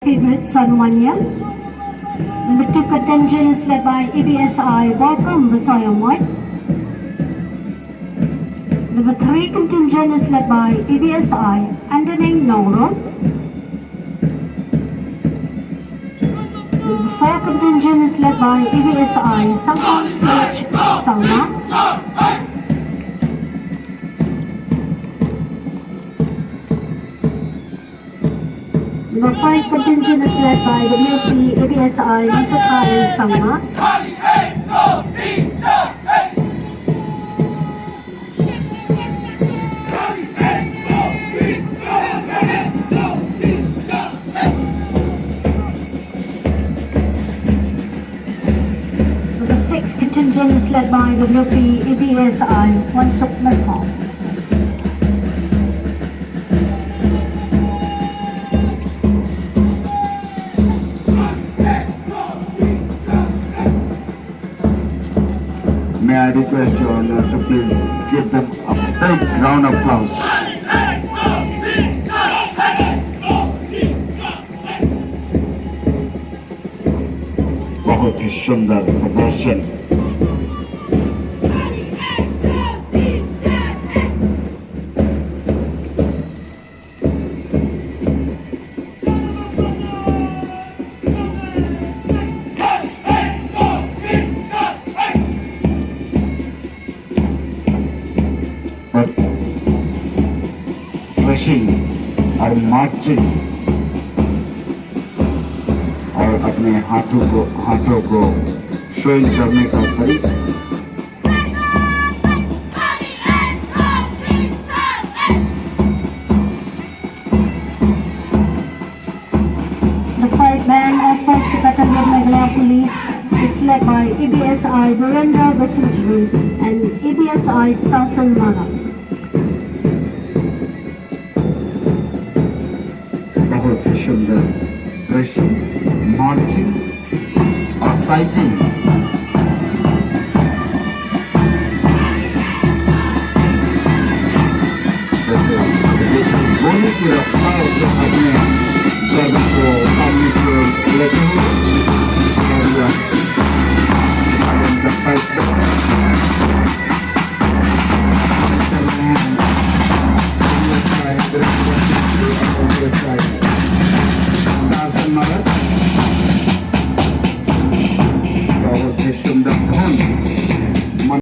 Favorites on 1 year. Number 2 contingent is led by EBSI Welcome Basoyamoy. Number 3 contingent is led by EBSI Andaning Nongro. Number 4 contingent is led by EBSI Samsung CH Sangma. Number 5 contingent is led by WP ABSI Musaka and Sangma. Number 6 contingent is led by WP ABSI Wansuk Merpong. May I request you all to please give them a big round of applause. बहुत ही सुंदर प्रदर्शन। Rushing और marching और अपने हाथों को swing करने का तरीका The fight band of 1st Battalion MLP is led by EBSI Virendra Vasudri and EBSI Stasan Mara. बहुत ही सुंदर ड्रेसिंग, मार्चिंग और साइजिंग